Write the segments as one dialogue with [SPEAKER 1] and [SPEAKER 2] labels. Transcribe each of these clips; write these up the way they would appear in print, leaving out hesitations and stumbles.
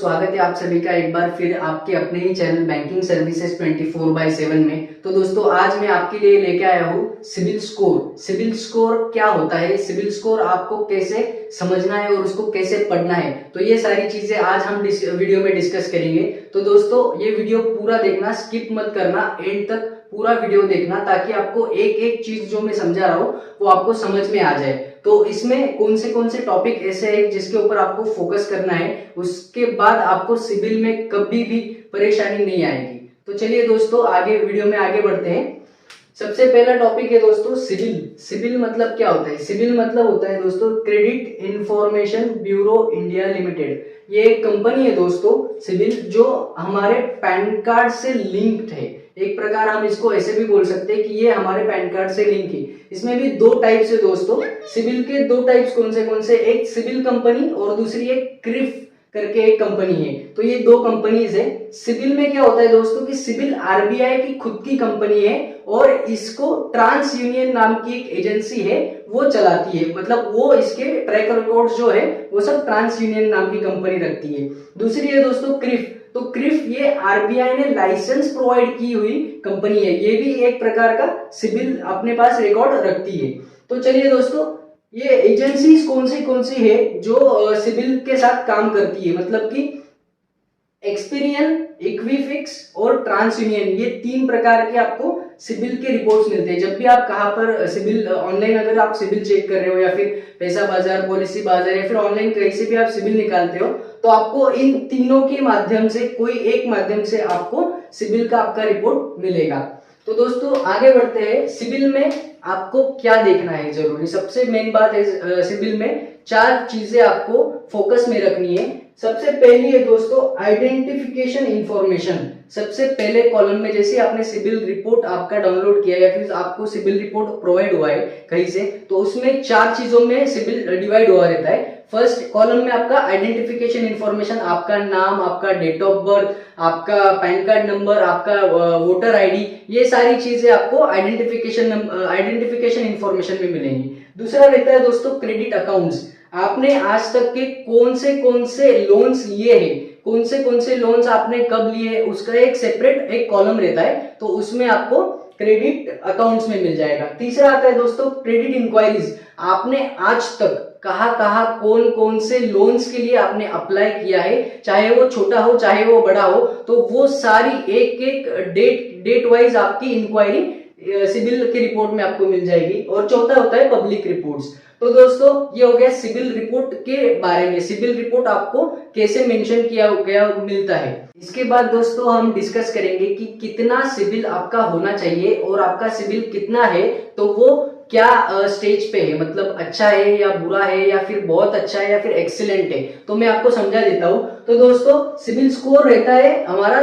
[SPEAKER 1] स्वागत है आप सभी का एक बार फिर आपके अपने ही चैनल बैंकिंग सर्विसेज 24/7 में। तो दोस्तों आज मैं आपके लिए लेके आया हूँ सिबिल स्कोर। सिबिल स्कोर क्या होता है, सिबिल स्कोर आपको कैसे समझना है और उसको कैसे पढ़ना है, तो ये सारी चीजें आज हम वीडियो में डिस्कस करेंगे। तो दोस्तों ये वीडियो पूरा देखना, स्किप मत करना, एंड तक पूरा वीडियो देखना ताकि आपको एक एक चीज जो मैं समझा रहा हूँ वो आपको समझ में आ जाए। तो इसमें कौन से टॉपिक ऐसे हैं जिसके ऊपर आपको फोकस करना है, उसके बाद आपको सिबिल में कभी भी परेशानी नहीं आएगी। तो चलिए दोस्तों आगे वीडियो में आगे बढ़ते हैं। सबसे पहला टॉपिक है दोस्तों सिबिल। सिबिल मतलब क्या होता है? सिबिल मतलब होता है दोस्तों credit information bureau India limited. ये एक कंपनी है दोस्तों सिबिल, जो हमारे पैन कार्ड से लिंक्ड है। एक प्रकार हम इसको ऐसे भी बोल सकते हैं कि ये हमारे पैन कार्ड से लिंक है। इसमें भी दो टाइप्स है दोस्तों सिबिल के। दो टाइप्स कौन से? एक सिबिल कंपनी और दूसरी एक क्रिफ करके एक कंपनी है। तो ये दो कंपनीज है। सिबिल में क्या होता है दोस्तों कि सिबिल आरबीआई की खुद की कंपनी है और इसको ट्रांस यूनियन नाम की एक एजेंसी है वो चलाती है। मतलब वो इसके ट्रैक रिकॉर्ड जो है वो सब ट्रांस यूनियन नाम की कंपनी रखती है। दूसरी है दोस्तों क्रिफ। तो क्रिफ ये आरबीआई ने लाइसेंस प्रोवाइड की हुई कंपनी है। ये भी एक प्रकार का सिबिल अपने पास रिकॉर्ड रखती है। तो चलिए दोस्तों ये एजेंसीज कौन सी है जो सिबिल के साथ काम करती है, मतलब कि एक्सपीरियन, इक्विफिक्स और ट्रांस यूनियन, ये तीन प्रकार के आपको सिबिल के रिपोर्ट्स मिलते हैं। जब भी आप कहाँ पर सिबिल ऑनलाइन अगर आप सिबिल चेक कर रहे हो या फिर पैसा बाजार, पॉलिसी बाजार या फिर ऑनलाइन कहीं से भी आप सिबिल निकालते हो तो आपको इन तीनों के माध्यम से कोई एक माध्यम से आपको सिबिल का आपका रिपोर्ट मिलेगा। तो दोस्तों आगे बढ़ते हैं। सिबिल में आपको क्या देखना है जरूरी, सबसे मेन बात है सिबिल में चार चीजें आपको फोकस में रखनी है। सबसे पहली है दोस्तों आइडेंटिफिकेशन इंफॉर्मेशन। सबसे पहले कॉलम में जैसे आपने सिबिल रिपोर्ट आपका डाउनलोड किया या फिर आपको सिबिल रिपोर्ट प्रोवाइड हुआ है कहीं से, तो उसमें चार चीजों में सिबिल डिवाइड हुआ रहता है। फर्स्ट कॉलम में आपका आइडेंटिफिकेशन इंफॉर्मेशन, आपका नाम, आपका डेट ऑफ बर्थ, आपका पैन कार्ड नंबर, आपका वोटर आईडी, ये सारी चीजें आपको आइडेंटिफिकेशन इंफॉर्मेशन में मिलेंगी। दूसरा रहता है दोस्तों क्रेडिट अकाउंट्स। आपने आज तक के कौन से लोन्स लिए हैं, कौन से लोन्स आपने कब लिए, उसका एक सेपरेट एक कॉलम रहता है, तो उसमें आपको क्रेडिट अकाउंट्स में मिल जाएगा। तीसरा आता है दोस्तों क्रेडिट इंक्वायरीज। आपने आज तक कहाँ कौन से लोन्स के लिए आपने अप्लाई किया है, चाहे वो छोटा हो चाहे वो बड़ा हो, तो वो सारी एक एक डेट वाइज आपकी इंक्वायरी सिबिल की रिपोर्ट में आपको मिल जाएगी। और चौथा होता है पब्लिक रिपोर्ट्स। तो दोस्तों ये हो गया सिबिल रिपोर्ट के बारे में, सिबिल रिपोर्ट आपको कैसे मेंशन किया गया मिलता है। इसके बाद दोस्तों हम डिस्कस करेंगे कि कितना सिबिल आपका होना चाहिए और आपका सिबिल कितना है, तो वो क्या स्टेज पे है, मतलब अच्छा है या बुरा है या फिर बहुत अच्छा है या फिर एक्सीलेंट है। तो मैं आपको समझा देता हूं। तो दोस्तों सिबिल स्कोर रहता है हमारा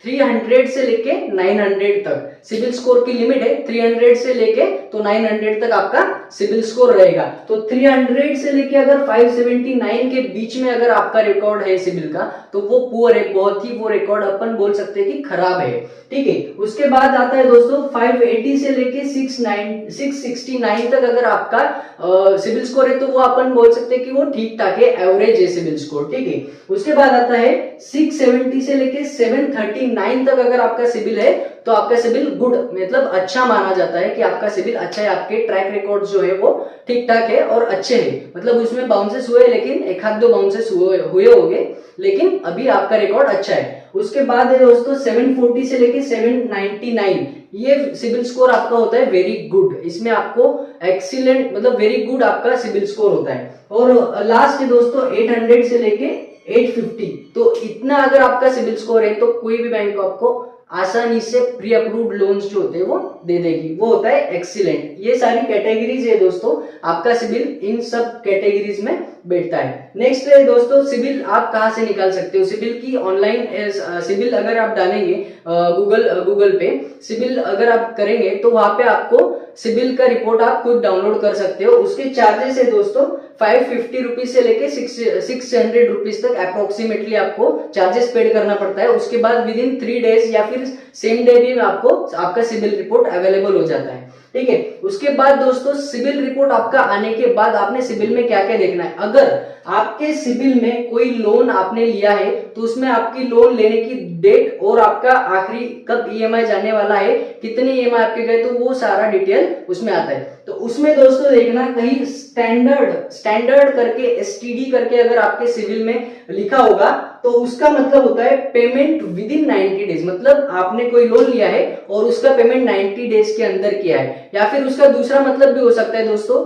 [SPEAKER 1] 300 से लेके 900 तक। सिबिल स्कोर की लिमिट है 300 से लेके तो 900 तक आपका सिबिल स्कोर रहेगा। तो 300 से लेके अगर 579 के बीच में अगर आपका रिकॉर्ड है सिबिल का, तो वो पुअर है, बहुत ही वो रिकॉर्ड अपन बोल सकते हैं कि खराब है। ठीक है। उसके बाद आता है दोस्तों 580 से लेके 669 तक अगर आपका सिबिल स्कोर है तो वो अपन बोल सकते हैं कि वो ठीक ठाक है, एवरेज है सिबिल स्कोर। ठीक है। उसके बाद आता है 670 से लेके 739 तक अगर आपका सिबिल है तो आपका सिबिल गुड, मतलब अच्छा माना जाता है कि आपका सिबिल अच्छा है, आपके ट्रैक रिकॉर्ड जो है वो ठीक ठाक है और अच्छे हैं। मतलब उसमें बाउंसेस हुए लेकिन एक आध दो बाउंसेस हुए होंगे, लेकिन अभी आपका रिकॉर्ड अच्छा है। उसके बाद है दोस्तों 740 से लेके 799, ये सिबिल स्कोर आपका होता है वेरी गुड। इसमें आपको एक्सीलेंट मतलब वेरी गुड आपका सिबिल स्कोर होता है। और लास्ट है दोस्तों 800 से लेके 850, तो इतना अगर आपका सिबिल स्कोर है तो कोई भी बैंक आपको आसानी से प्री अप्रूव्ड लोन्स जो होते हैं वो दे देगी, वो होता है एक्सीलेंट। ये सारी कैटेगरीज है दोस्तों, आपका सिबिल इन सब कैटेगरीज में बैठता है। नेक्स्ट है दोस्तों सिबिल आप कहां से निकाल सकते हो। सिबिल की ऑनलाइन सिबिल अगर आप डालेंगे गूगल पे सिबिल अगर आप करेंगे तो वहां पे आपको सिबिल का रिपोर्ट आप खुद डाउनलोड कर सकते हो। उसके चार्जेस है दोस्तों 550 रुपीज से लेके 600 रुपीज तक अप्रोक्सीमेटली आपको चार्जेस पेड करना पड़ता है। उसके बाद विद इन 3 डेज या फिर सेम डे भी आपको आपका सिबिल रिपोर्ट अवेलेबल हो जाता है। ठीक है। उसके बाद दोस्तों सिविल रिपोर्ट आपका आने के बाद आपने सिविल में क्या क्या देखना है। अगर आपके सिविल में कोई लोन आपने लिया है तो उसमें आपकी लोन लेने की डेट और आपका आखिरी कब ईएमआई जाने वाला है, कितने ईएमआई आपके गए, तो वो सारा डिटेल उसमें आता है। तो उसमें दोस्तों देखना कहीं स्टैंडर्ड करके एसटीडी करके अगर आपके सिविल में लिखा होगा तो उसका मतलब होता है पेमेंट विद इन 90 डेज, मतलब आपने कोई लोन लिया है और उसका पेमेंट 90 डेज के अंदर किया है। या फिर उसका दूसरा मतलब भी हो सकता है दोस्तों,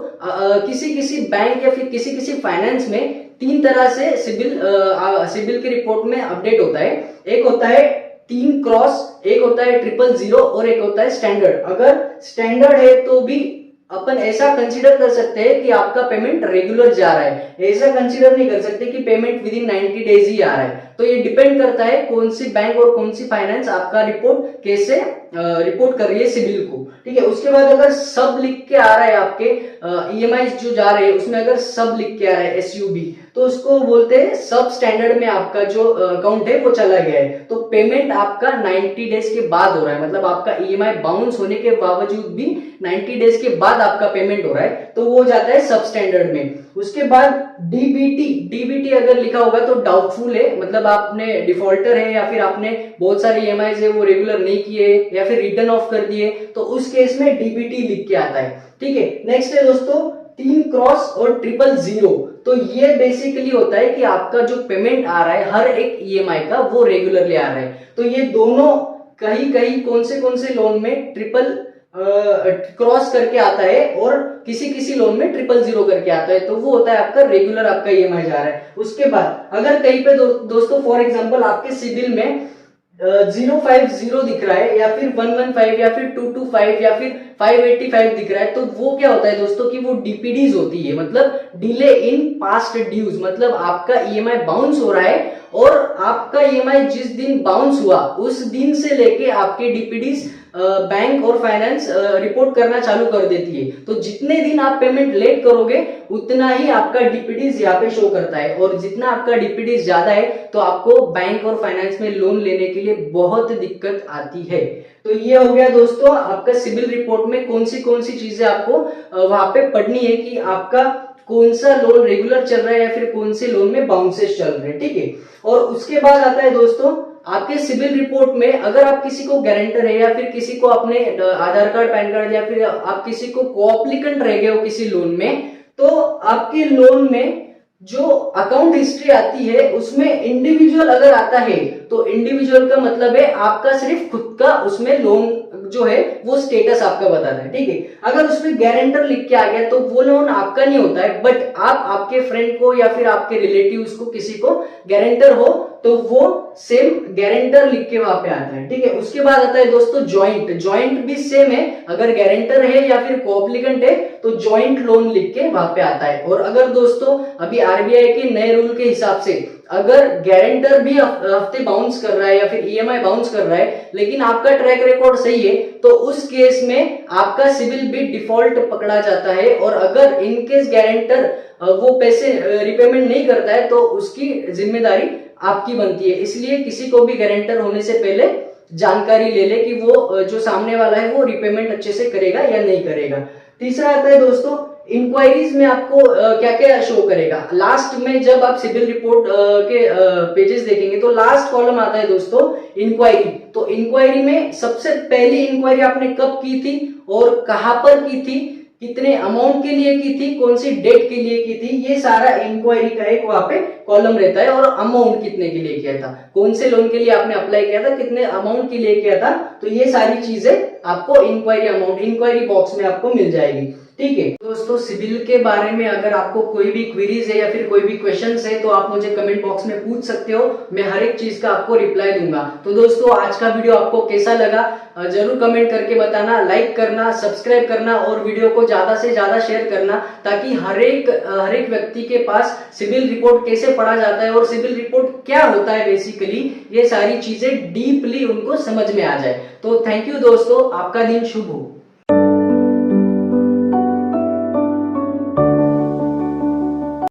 [SPEAKER 1] किसी किसी बैंक या फिर किसी किसी फाइनेंस में तीन तरह से सिविल के रिपोर्ट में अपडेट होता है। एक होता है 3 क्रॉस, एक होता है 000 और एक होता है स्टैंडर्ड। अगर स्टैंडर्ड है तो भी अपन ऐसा कंसीडर कर सकते हैं कि आपका पेमेंट रेगुलर जा रहा है, ऐसा कंसीडर नहीं कर सकते कि पेमेंट विद इन 90 डेज ही आ रहा है। तो ये डिपेंड करता है कौन सी बैंक और कौन सी फाइनेंस आपका रिपोर्ट कैसे रिपोर्ट कर रही है सिविल को, ठीक है। उसके बाद अगर सब लिख के आ रहा है आपके ईएमआई जो जा रहे हैं उसमें अगर सब लिख के आ रहा है एसयूबी, तो उसको बोलते हैं सब स्टैंडर्ड में आपका जो अकाउंट है वो चला गया है। तो पेमेंट आपका 90 डेज के बाद हो रहा है, मतलब आपका ईएमआई बाउंस होने के बावजूद भी 90 डेज के बाद आपका पेमेंट हो रहा है, तो वो जाता है सब स्टैंडर्ड में। उसके बाद डीबीटी अगर लिखा होगा तो डाउटफुल है, मतलब आपने डिफॉल्टर है या फिर आपने बहुत सारे ईएमआई है वो रेगुलर नहीं किए या फिर रिटर्न ऑफ कर दिए, तो उस केस में डीबीटी लिख के आता है, ठीक है। नेक्स्ट है दोस्तों 3 क्रॉस और 000, तो ये बेसिकली होता है कि आपका जो पेमेंट आ रहा है हर एक ईएमआई का वो रेगुलरली आ रहा है। तो ये दोनों कहीं कहीं कौन से लोन में ट्रिपल क्रॉस करके आता है और किसी किसी लोन में 000 करके आता है, तो वो होता है आपका रेगुलर आपका ईएमआई जा रहा है। उसके बाद अगर कहीं पे दोस्तों फॉर एग्जांपल आपके सिविल में 050 दिख रहा है या फिर 115 या फिर 225 या फिर 585 दिख रहा है, तो वो क्या होता है दोस्तों कि वो डीपीडीज होती है, मतलब डिले इन पास्ट ड्यूज, मतलब आपका ईएमआई बाउंस हो रहा है और आपका ईएमआई जिस दिन बाउंस हुआ उस दिन से लेके आपके डीपीडीज बैंक और फाइनेंस रिपोर्ट करना चालू कर देती है। तो जितने दिन आप पेमेंट लेट करोगे उतना ही आपका डीपीडीज यहाँ पे शो करता है, और जितना आपका डीपीडीज ज्यादा है तो आपको बैंक और फाइनेंस में लोन लेने के लिए बहुत दिक्कत आती है। तो ये हो गया दोस्तों आपका सिविल रिपोर्ट में कौन सी चीजें आपको वहां पे पढ़नी है कि आपका कौन सा लोन रेगुलर चल रहा है या फिर कौन से लोन में बाउंसेस चल रहे हैं, ठीक है। और उसके बाद आता है दोस्तों आपके सिविल रिपोर्ट में अगर आप किसी को गारंटर है या फिर किसी को अपने आधार कार्ड पैन कार्ड या फिर आप किसी को कोएप्लिकेंट रह गए हो किसी लोन में, तो आपके लोन में जो अकाउंट हिस्ट्री आती है उसमें इंडिविजुअल अगर आता है तो इंडिविजुअल का मतलब है आपका सिर्फ खुद का उसमें लोन जो है वो स्टेटस आपका बताता है, ठीक है। अगर उसमें गारंटर लिख के आ गया तो वो लोन आपका नहीं होता है, बट आप आपके फ्रेंड को या फिर आपके रिलेटिव्स को किसी को गारंटर हो तो वो सेम गारंटर लिख के वहां पे आता है, ठीक है। उसके बाद आता है दोस्तों ज्वाइंट भी सेम है, अगर गारंटर है या फिर कोएप्लिकेंट है तो ज्वाइंट लोन लिख के वहां पे आता है। और अगर दोस्तों अभी आरबीआई के नए रूल के हिसाब से अगर गारंटर भी हफ्ते बाउंस कर रहा है या फिर ईएमआई बाउंस कर रहा है लेकिन आपका ट्रैक रिकॉर्ड सही है तो उस केस में आपका सिविल भी डिफॉल्ट पकड़ा जाता है, और अगर इनकेस गारंटर वो पैसे रिपेमेंट नहीं करता है तो उसकी जिम्मेदारी आपकी बनती है। इसलिए किसी को भी गारंटर होने से पहले जानकारी ले ले कि वो जो सामने वाला है वो रिपेमेंट अच्छे से करेगा या नहीं करेगा। तीसरा आता है दोस्तों इंक्वायरीज में आपको क्या क्या शो करेगा। लास्ट में जब आप सिविल रिपोर्ट के पेजेस देखेंगे तो लास्ट कॉलम आता है दोस्तों इंक्वायरी। तो इंक्वायरी में सबसे पहली इंक्वायरी आपने कब की थी और कहां पर की थी, कितने अमाउंट के लिए की थी, कौन सी डेट के लिए की थी, ये सारा इंक्वायरी का एक वहां पे कॉलम रहता है। और अमाउंट कितने के लिए किया था, कौन से लोन के लिए आपने अप्लाई किया था, कितने अमाउंट के लिए किया था, तो ये सारी चीजें आपको इंक्वायरी अमाउंट इंक्वायरी बॉक्स में आपको मिल जाएगी, ठीक है। दोस्तों सिविल के बारे में अगर आपको कोई भी क्वेरीज है या फिर कोई भी क्वेश्चंस है तो आप मुझे कमेंट बॉक्स में पूछ सकते हो, मैं हर एक चीज का आपको रिप्लाई दूंगा। तो दोस्तों आज का वीडियो आपको कैसा लगा जरूर कमेंट करके बताना, लाइक करना, सब्सक्राइब करना और वीडियो को ज्यादा से ज्यादा शेयर करना, ताकि हर एक व्यक्ति के पास सिविल रिपोर्ट कैसे पढ़ा जाता है और सिविल रिपोर्ट क्या होता है बेसिकली, ये सारी चीजें डीपली उनको समझ में आ जाए। तो थैंक यू दोस्तों, आपका दिन शुभ हो।